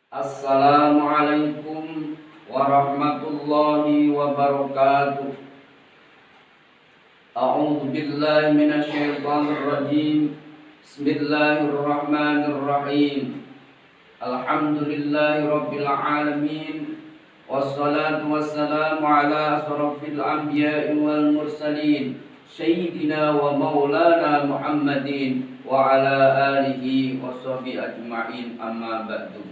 Assalamualaikum warahmatullahi wabarakatuh. A'udzu billahi minasyaitonir rajim. Bismillahirrahmanirrahim. Alhamdulillahi rabbil alamin. Wassalatu wassalamu ala asrofil anbiya'i wal mursalin, sayyidina wa maulana Muhammadin wa ala alihi wa sahbihi ajma'in, amma ba'du.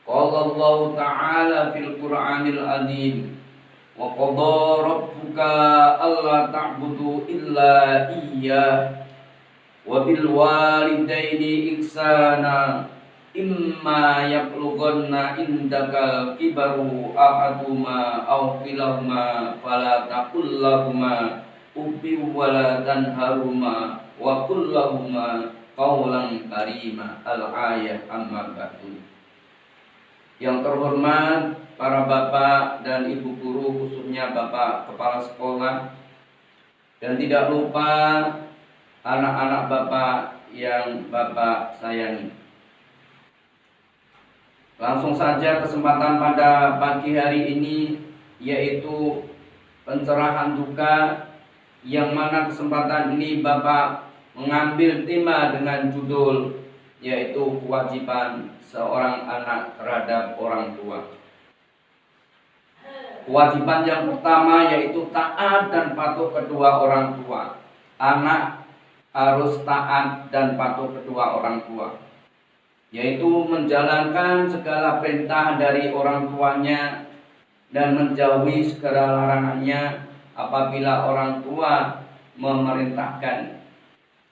Qala Allah Ta'ala fil Qur'anil Azim, wa qadha rabbuka alla ta'budu illa iyyah wa bil walidaini ihsana imma yablughanna indaka kibaru ahaduhuma aw kilahuma fala taqul lahumā uffi wa la tanharhumā wa qul lahumā qawlan karīmā. Al-ayah. Amma ba'du. Yang terhormat para bapak dan ibu guru, khususnya bapak kepala sekolah, dan tidak lupa anak-anak bapak yang bapak sayangi. Langsung saja kesempatan pada pagi hari ini, yaitu pencerahan duka, yang mana kesempatan ini bapak mengambil tema dengan judul yaitu kewajiban seorang anak terhadap orang tua. Kewajiban yang pertama yaitu taat dan patuh kedua orang tua. Anak harus taat dan patuh kedua orang tua, yaitu menjalankan segala perintah dari orang tuanya dan menjauhi segala larangannya. Apabila orang tua memerintahkan,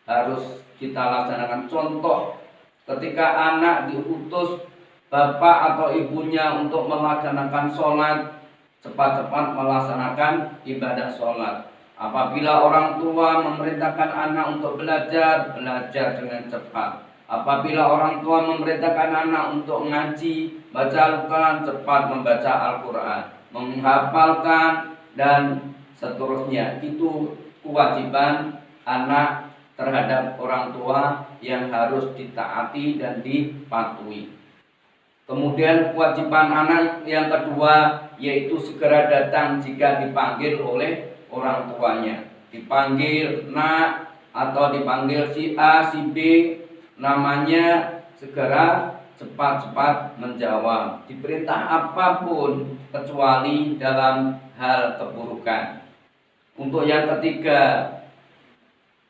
harus kita laksanakan. Contoh, ketika anak diutus bapak atau ibunya untuk melaksanakan sholat, cepat-cepat melaksanakan ibadah sholat. Apabila orang tua memerintahkan anak untuk belajar, belajar dengan cepat. Apabila orang tua memerintahkan anak untuk ngaji, baca Al-Quran, cepat membaca Al-Quran, menghafalkan, dan seterusnya. Itu kewajiban anak terhadap orang tua yang harus ditaati dan dipatuhi. Kemudian kewajiban anak yang kedua yaitu segera datang jika dipanggil oleh orang tuanya. Dipanggil nak atau dipanggil si A, si B, namanya segera cepat-cepat menjawab. Diperintah apapun kecuali dalam hal keburukan. Untuk yang ketiga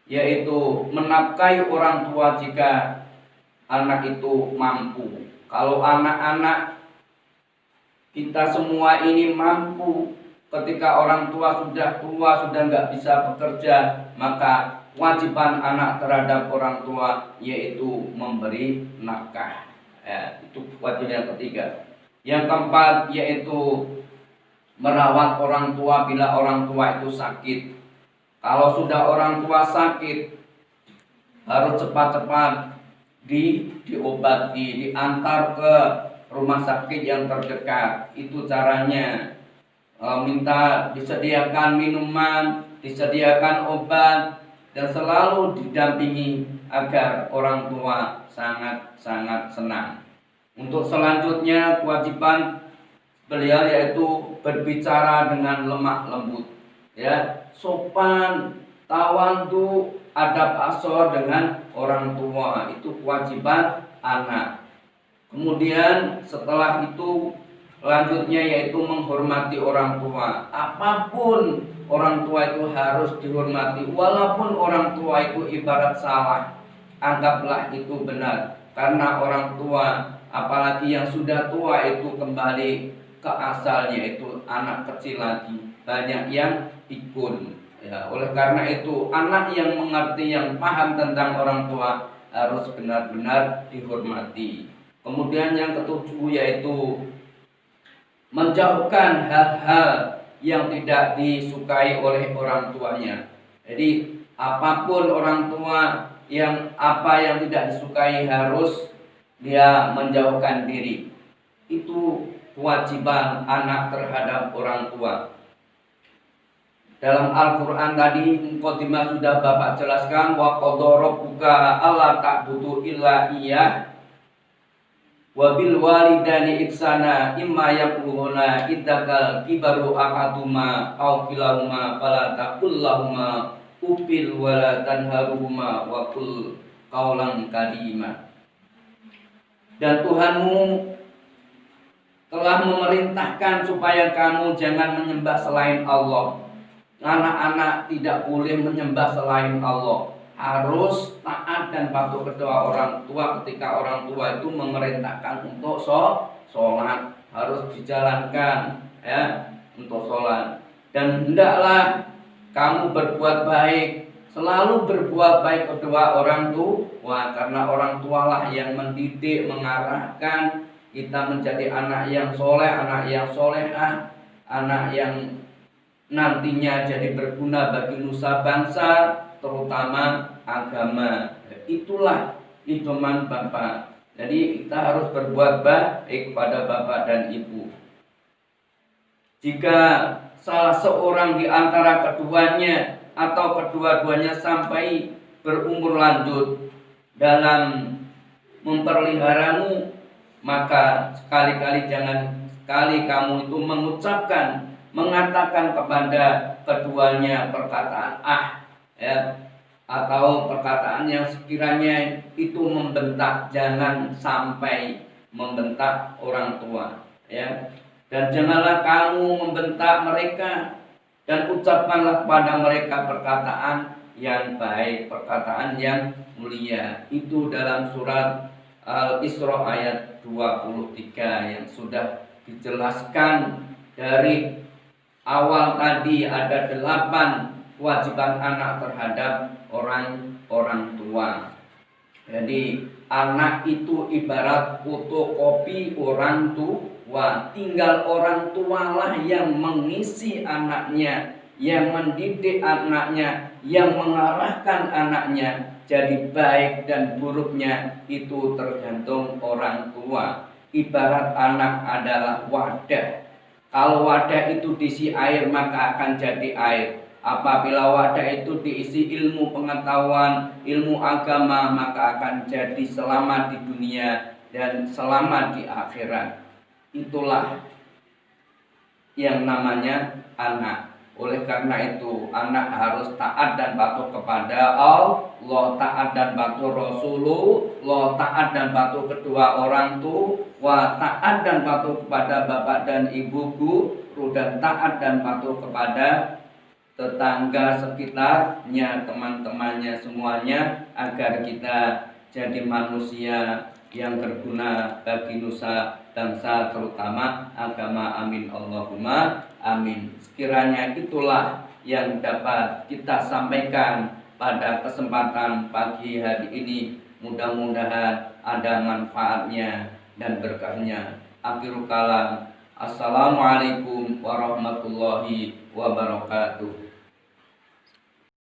yaitu menafkahi orang tua jika anak itu mampu. Kalau anak-anak kita semua ini mampu, ketika orang tua sudah nggak bisa bekerja, maka kewajiban anak terhadap orang tua yaitu memberi nafkah. Itu kewajiban yang ketiga. Yang keempat yaitu merawat orang tua bila orang tua itu sakit. Kalau sudah orang tua sakit, harus cepat-cepat diobati, diantar ke rumah sakit yang terdekat. Itu caranya. Minta disediakan minuman, disediakan obat, dan selalu didampingi agar orang tua sangat-sangat senang. Untuk selanjutnya kewajiban beliau yaitu berbicara dengan lemah lembut, ya, sopan, tawadhu, adab asor dengan orang tua. Itu kewajiban anak. Kemudian setelah itu selanjutnya yaitu menghormati orang tua. Apapun orang tua itu harus dihormati. Walaupun orang tua itu ibarat salah, anggaplah itu benar. Karena orang tua, apalagi yang sudah tua, itu kembali ke asalnya, itu anak kecil lagi, banyak yang pikun. Ya, oleh karena itu anak yang mengerti, yang paham tentang orang tua harus benar-benar dihormati. Kemudian yang ketujuh yaitu menjauhkan hal-hal yang tidak disukai oleh orang tuanya. Jadi apapun orang tua yang tidak disukai harus dia menjauhkan diri. Itu kewajiban anak terhadap orang tua. Dalam Al-Quran tadi mukadimah sudah Bapak jelaskan, wa qadha rabbuka alla ta'budu illa iyyah Wabil walidani ihsana imma yablughuna idzakal kibaru ahaduma aw kilahuma fala taqul lahumā uffil wa la tanharhuma wa qul qawlan karima. Dan Tuhanmu telah memerintahkan supaya kamu jangan menyembah selain Allah. Anak-anak tidak boleh menyembah selain Allah, harus taat dan patuh kedua orang tua ketika orang tua itu memerintahkan untuk sholat, harus dijalankan ya untuk sholat. Dan hendaklah kamu berbuat baik, selalu berbuat baik kedua orang tua, karena orang tualah yang mendidik, mengarahkan kita menjadi anak yang soleh, anak yang solehah, anak yang nantinya jadi berguna bagi nusa bangsa, terutama agama. Itulah idoman Bapak. Jadi kita harus berbuat baik kepada Bapak dan Ibu. Jika salah seorang di antara keduanya atau kedua-duanya sampai berumur lanjut dalam memperliharamu, maka sekali-kali jangan sekali kamu itu mengatakan kepada keduanya perkataan ya, atau perkataan yang sekiranya itu membentak. Jangan sampai membentak orang tua ya. Dan janganlah kamu membentak mereka, dan ucapkanlah kepada mereka perkataan yang baik, perkataan yang mulia. Itu dalam surat Al-Isra ayat 23 yang sudah dijelaskan dari awal tadi. Ada 8 kewajiban anak terhadap orang tua. Jadi anak itu ibarat fotokopi orang tua, tinggal orang tualah yang mengisi anaknya, yang mendidik anaknya, yang mengarahkan anaknya. Jadi baik dan buruknya itu tergantung orang tua. Ibarat anak adalah wadah. Kalau wadah itu diisi air, maka akan jadi air. Apabila wadah itu diisi ilmu pengetahuan, ilmu agama, maka akan jadi selamat di dunia dan selamat di akhirat. Itulah yang namanya anak. Oleh karena itu anak harus taat dan patuh kepada Allah, taat dan patuh Rasulullah, taat dan patuh kedua orang tua, taat dan patuh kepada bapak dan ibu guru, dan taat dan patuh kepada tetangga sekitarnya, teman-temannya semuanya, agar kita jadi manusia yang berguna bagi nusa bangsa, terutama agama. Amin Allahumma amin. Sekiranya itulah yang dapat kita sampaikan pada kesempatan pagi hari ini. Mudah-mudahan ada manfaatnya dan berkahnya. Akhirul kalam. Assalamualaikum warahmatullahi wabarakatuh.